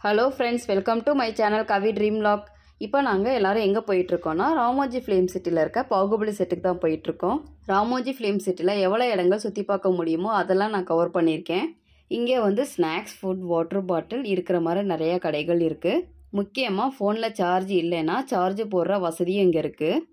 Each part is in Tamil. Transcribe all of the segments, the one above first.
Hello friends, welcome to my channel Kavi dream log. இப்போ நாங்கள் எல்லோரும் எங்கே போயிட்டுருக்கோன்னா ராமோஜி ஃபிலிம் சிட்டியில் இருக்க பாகுபலி செட்டுக்கு தான் போயிட்டுருக்கோம். ராமோஜி ஃபிலிம் சிட்டியில் எவ்வளோ இடங்கள் சுற்றி பார்க்க முடியுமோ அதெல்லாம் நான் கவர் பண்ணியிருக்கேன். இங்கே வந்து ஸ்நாக்ஸ், ஃபுட், வாட்டர் பாட்டில் இருக்கிற மாதிரி நிறைய கடைகள் இருக்குது. முக்கியமாக ஃபோனில் சார்ஜ் இல்லைன்னா சார்ஜ் போடுற வசதியும் இங்கே இருக்குது.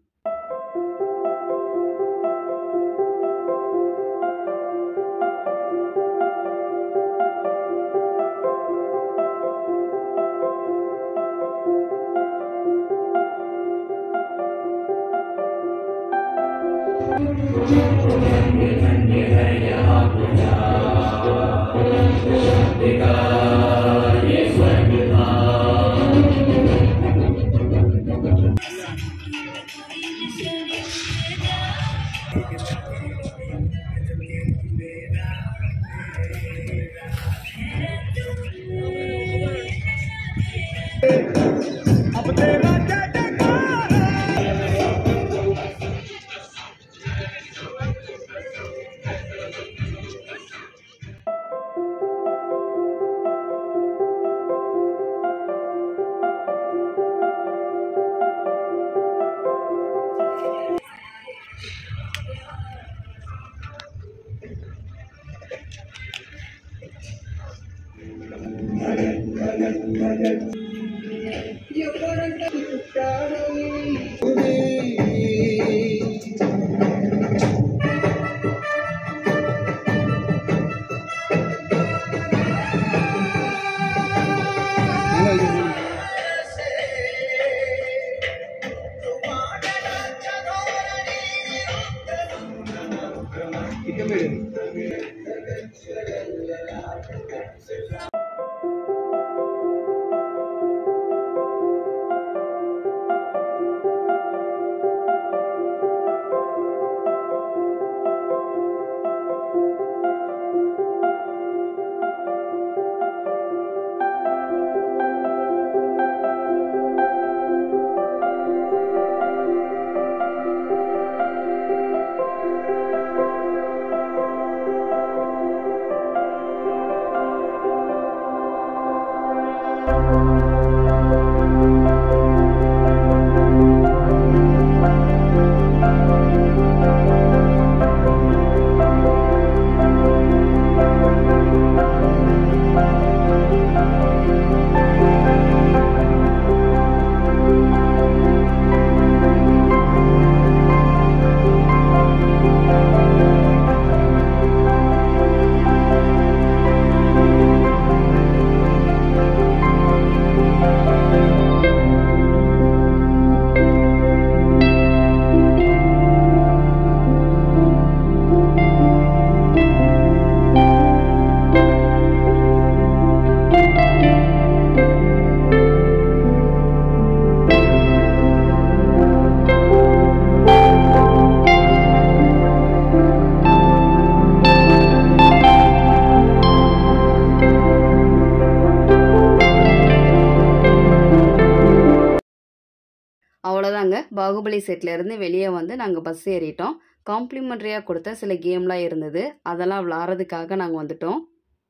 அவ்வளோதாங்க, பாகுபலி செட்லேருந்து வெளியே வந்து நாங்கள் பஸ் ஏறிட்டோம். காம்ப்ளிமெண்ட்ரியாக கொடுத்த சில கேம்லாம் இருந்தது, அதெல்லாம் விளாட்றதுக்காக நாங்கள் வந்துட்டோம்.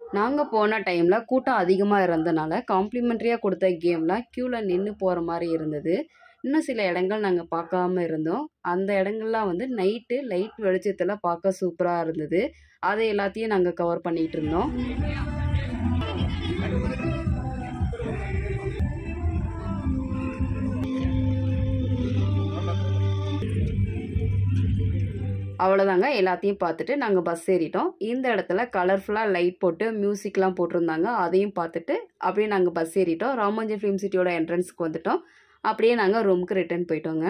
நாங்கள் போன டைமில் கூட்டம் அதிகமாக இருந்தனால காம்ப்ளிமெண்ட்ரியாக கொடுத்த கேம்லாம் க்யூவில் நின்று போகிற மாதிரி இருந்தது. இன்னும் சில இடங்கள் நாங்கள் பார்க்காம இருந்தோம். அந்த இடங்கள்லாம் வந்து நைட்டு லைட் வெளிச்சத்தில் பார்க்க சூப்பராக இருந்தது. அதை எல்லாத்தையும் நாங்கள் கவர் பண்ணிகிட்டு இருந்தோம். அவ்வளோதாங்க, எல்லாத்தையும் பார்த்துட்டு நாங்கள் பஸ் ஏறிட்டோம். இந்த இடத்துல கலர்ஃபுல்லாக லைட் போட்டு மியூசிக்லாம் போட்டிருந்தாங்க, அதையும் பார்த்துட்டு அப்படியே நாங்கள் பஸ் ஏறிட்டோம். ராமோஜி ஃபிலிம் சிட்டியோட என்ட்ரன்ஸுக்கு வந்துட்டோம். அப்படியே நாங்கள் ரூமுக்கு ரிட்டர்ன் போயிட்டோங்க.